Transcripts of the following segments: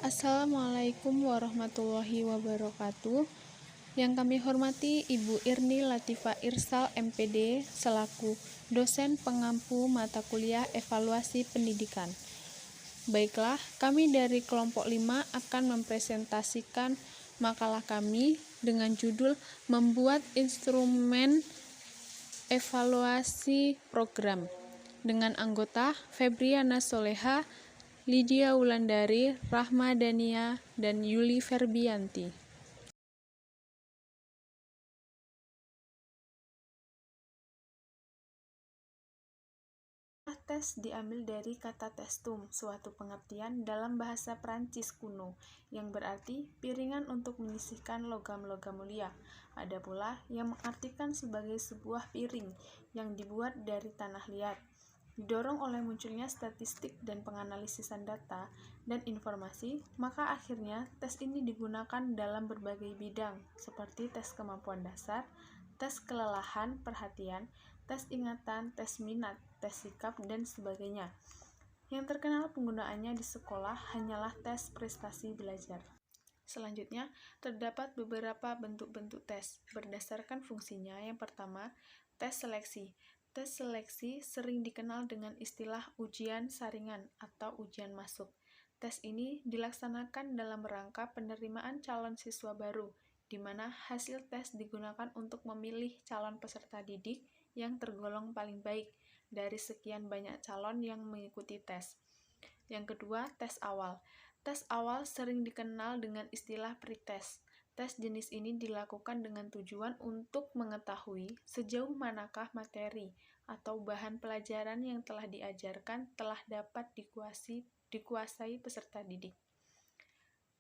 Assalamualaikum warahmatullahi wabarakatuh. Yang kami hormati Ibu Irni Latifah Irsal MPD selaku dosen pengampu mata kuliah evaluasi pendidikan. Baiklah, kami dari kelompok 5 akan mempresentasikan makalah kami dengan judul Membuat Instrumen Evaluasi Program dengan anggota Febriana Soleha, Lydia Wulandari, Rahma Dania, dan Yuli Ferbianti. Tes diambil dari kata testum, suatu pengertian dalam bahasa Prancis kuno, yang berarti piringan untuk menyisihkan logam-logam mulia. Ada pula yang mengartikan sebagai sebuah piring yang dibuat dari tanah liat. Didorong oleh munculnya statistik dan penganalisisan data dan informasi, maka akhirnya tes ini digunakan dalam berbagai bidang, seperti tes kemampuan dasar, tes kelelahan perhatian, tes ingatan, tes minat, tes sikap, dan sebagainya. Yang terkenal penggunaannya di sekolah hanyalah tes prestasi belajar. Selanjutnya, terdapat beberapa bentuk-bentuk tes berdasarkan fungsinya. Yang pertama, tes seleksi. Tes seleksi sering dikenal dengan istilah ujian saringan atau ujian masuk. Tes ini dilaksanakan dalam rangka penerimaan calon siswa baru, di mana hasil tes digunakan untuk memilih calon peserta didik yang tergolong paling baik dari sekian banyak calon yang mengikuti tes. Yang kedua, tes awal. Tes awal sering dikenal dengan istilah pretest. Tes jenis ini dilakukan dengan tujuan untuk mengetahui sejauh manakah materi atau bahan pelajaran yang telah diajarkan telah dapat dikuasai peserta didik.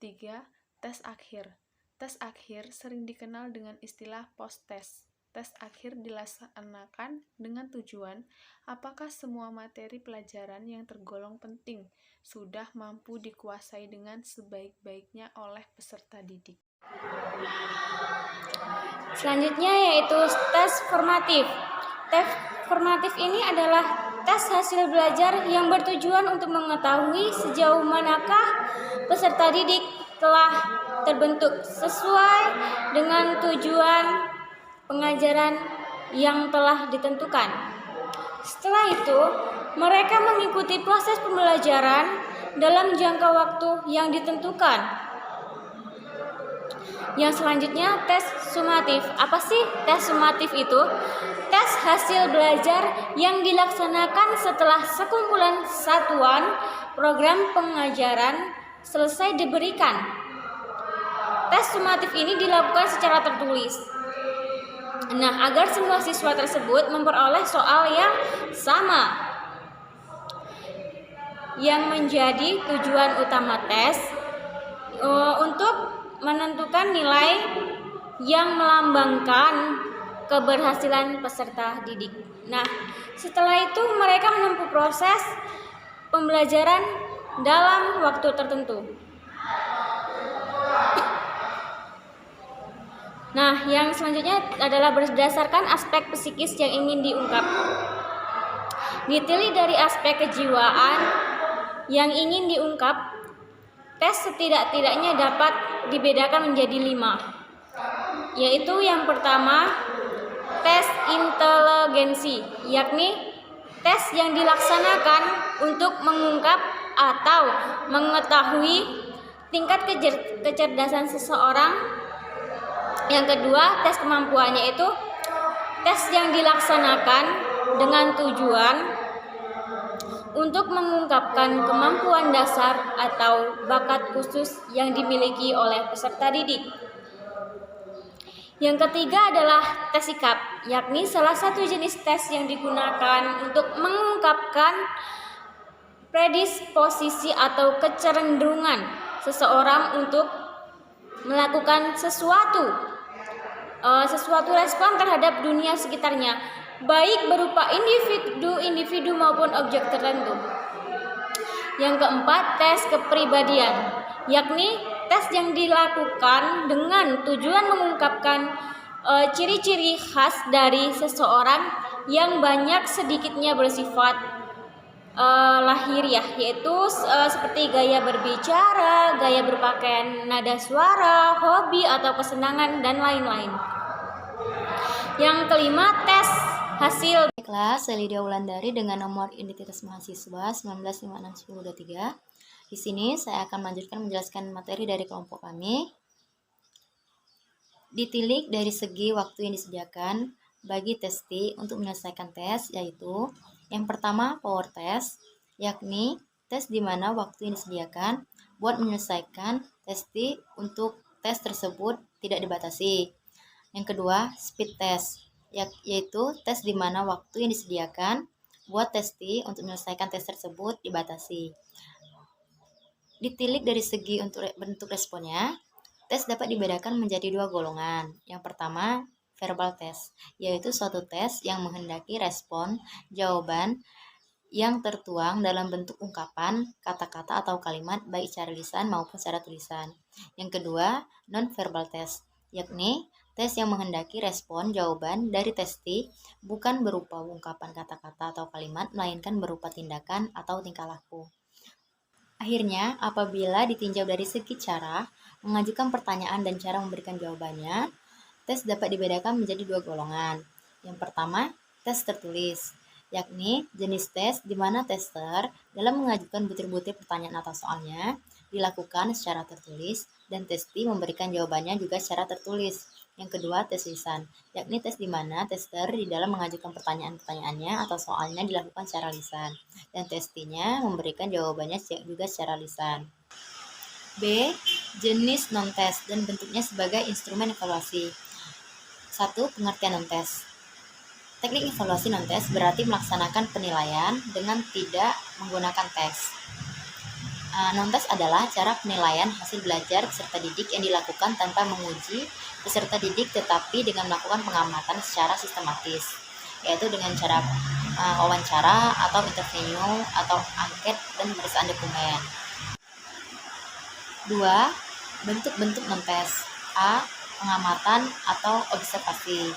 3. Tes akhir. Tes akhir sering dikenal dengan istilah post-test. Tes akhir dilaksanakan dengan tujuan apakah semua materi pelajaran yang tergolong penting sudah mampu dikuasai dengan sebaik-baiknya oleh peserta didik. Selanjutnya yaitu tes formatif. Tes formatif ini adalah tes hasil belajar yang bertujuan untuk mengetahui sejauh manakah peserta didik telah terbentuk sesuai dengan tujuan pengajaran yang telah ditentukan. Setelah itu, mereka mengikuti proses pembelajaran dalam jangka waktu yang ditentukan. Yang selanjutnya, tes sumatif. Apa sih tes sumatif itu? Tes hasil belajar yang dilaksanakan setelah sekumpulan satuan program pengajaran selesai diberikan. Tes sumatif ini dilakukan secara tertulis. Nah, agar semua siswa tersebut memperoleh soal yang sama. Yang menjadi tujuan utama tes untuk menentukan nilai yang melambangkan keberhasilan peserta didik. Nah, setelah itu mereka menempuh proses pembelajaran dalam waktu tertentu. Nah, yang selanjutnya adalah berdasarkan aspek psikis yang ingin diungkap. Diteliti dari aspek kejiwaan yang ingin diungkap, tes setidak-tidaknya dapat dibedakan menjadi 5. Yaitu yang pertama, tes inteligensi, yakni tes yang dilaksanakan untuk mengungkap atau mengetahui tingkat kecerdasan seseorang. Yang kedua, tes kemampuan, yaitu tes yang dilaksanakan dengan tujuan untuk mengungkapkan kemampuan dasar atau bakat khusus yang dimiliki oleh peserta didik. Yang ketiga adalah tes sikap, yakni salah satu jenis tes yang digunakan untuk mengungkapkan predisposisi atau kecenderungan seseorang untuk melakukan sesuatu respon terhadap dunia sekitarnya, baik berupa individu maupun objek tertentu. Yang keempat, tes kepribadian, yakni tes yang dilakukan dengan tujuan mengungkapkan ciri-ciri khas dari seseorang yang banyak sedikitnya bersifat lahiriah, yaitu seperti gaya berbicara, gaya berpakaian, nada suara, hobi atau kesenangan, dan lain-lain. Yang kelima, tes hasil. Kelas, saya Lydia Wulandari dengan nomor identitas mahasiswa 19561023. Di sini saya akan melanjutkan menjelaskan materi dari kelompok kami. Ditilik dari segi waktu yang disediakan bagi tes T untuk menyelesaikan tes, yaitu yang pertama power test, yakni tes di mana waktu yang disediakan buat menyelesaikan tes T untuk tes tersebut tidak dibatasi. Yang kedua speed test, yaitu tes di mana waktu yang disediakan buat tes T untuk menyelesaikan tes tersebut dibatasi. Ditilik dari segi untuk bentuk responnya, tes dapat dibedakan menjadi dua golongan. Yang pertama, verbal test, yaitu suatu tes yang menghendaki respon jawaban yang tertuang dalam bentuk ungkapan, kata-kata atau kalimat baik secara lisan maupun secara tulisan. Yang kedua, non-verbal test, yakni tes yang menghendaki respon jawaban dari tes T bukan berupa ungkapan kata-kata atau kalimat, melainkan berupa tindakan atau tingkah laku. Akhirnya, apabila ditinjau dari segi cara mengajukan pertanyaan dan cara memberikan jawabannya, tes dapat dibedakan menjadi dua golongan. Yang pertama, tes tertulis, yakni jenis tes di mana tester dalam mengajukan butir-butir pertanyaan atau soalnya dilakukan secara tertulis dan testi memberikan jawabannya juga secara tertulis. Yang kedua, tes lisan, yakni tes di mana tester di dalam mengajukan pertanyaan-pertanyaannya atau soalnya dilakukan secara lisan dan testinya memberikan jawabannya juga secara lisan. B. Jenis non-test dan bentuknya sebagai instrumen evaluasi. 1. Pengertian non-test. Teknik evaluasi non-test berarti melaksanakan penilaian dengan tidak menggunakan tes. Non-test adalah cara penilaian hasil belajar peserta didik yang dilakukan tanpa menguji peserta didik tetapi dengan melakukan pengamatan secara sistematis, yaitu dengan cara wawancara atau interview atau angket dan pemeriksaan dokumen. 2. Bentuk-bentuk non-test. A. Pengamatan atau observasi.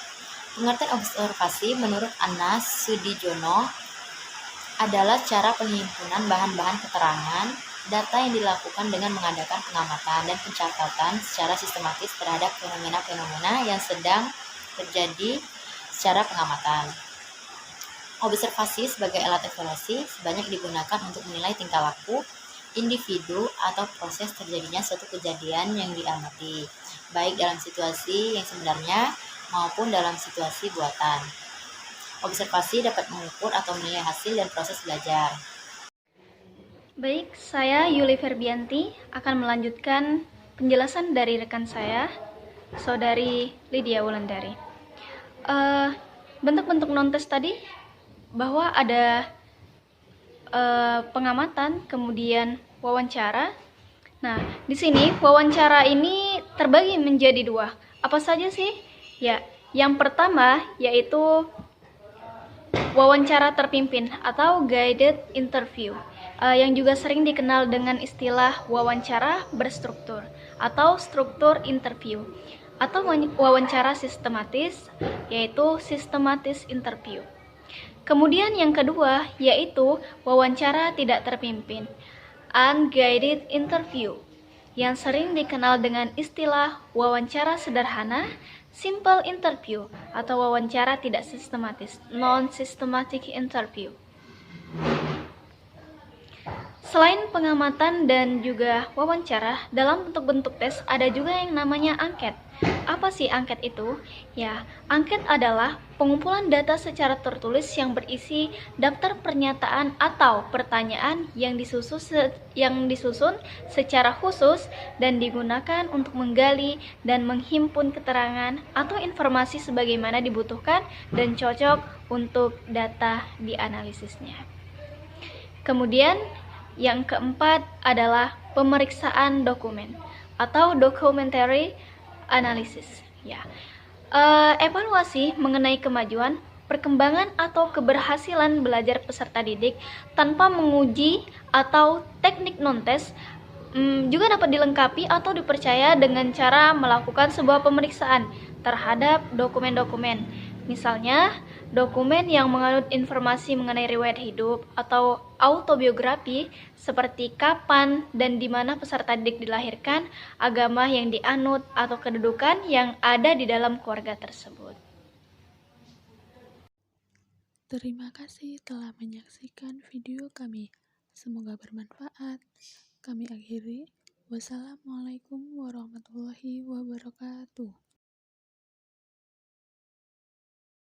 Pengertian observasi menurut Anas Sudijono adalah cara penghimpunan bahan-bahan keterangan data yang dilakukan dengan mengadakan pengamatan dan pencatatan secara sistematis terhadap fenomena-fenomena yang sedang terjadi secara pengamatan. Observasi sebagai alat evaluasi sebanyak digunakan untuk menilai tingkah laku individu atau proses terjadinya suatu kejadian yang diamati, baik dalam situasi yang sebenarnya maupun dalam situasi buatan. Observasi dapat mengukur atau menilai hasil dan proses belajar. Baik, saya Yuli Ferbianti akan melanjutkan penjelasan dari rekan saya, Saudari Lydia Wulandari. Bentuk-bentuk non-test tadi bahwa ada pengamatan, kemudian wawancara. Nah, di sini wawancara ini terbagi menjadi dua. Apa saja sih? Ya, yang pertama yaitu wawancara terpimpin atau guided interview, yang juga sering dikenal dengan istilah wawancara berstruktur atau struktur interview, atau wawancara sistematis yaitu systematic interview. Kemudian yang kedua yaitu wawancara tidak terpimpin, unguided interview, yang sering dikenal dengan istilah wawancara sederhana, simple interview, atau wawancara tidak sistematis, non-systematic interview. Selain pengamatan dan juga wawancara, dalam bentuk-bentuk tes ada juga yang namanya angket. Apa sih angket itu? Ya, angket adalah pengumpulan data secara tertulis yang berisi daftar pernyataan atau pertanyaan yang disusun secara khusus dan digunakan untuk menggali dan menghimpun keterangan atau informasi sebagaimana dibutuhkan dan cocok untuk data dianalisisnya. Kemudian yang keempat adalah pemeriksaan dokumen atau documentary analysis. Ya, evaluasi mengenai kemajuan, perkembangan atau keberhasilan belajar peserta didik tanpa menguji atau teknik non-tes juga dapat dilengkapi atau dipercaya dengan cara melakukan sebuah pemeriksaan terhadap dokumen-dokumen. Misalnya, Dokumen yang mengandung informasi mengenai riwayat hidup atau autobiografi seperti kapan dan di mana peserta didik dilahirkan, agama yang dianut, atau kedudukan yang ada di dalam keluarga tersebut. Terima kasih telah menyaksikan video kami. Semoga bermanfaat. Kami akhiri. Wassalamualaikum warahmatullahi wabarakatuh.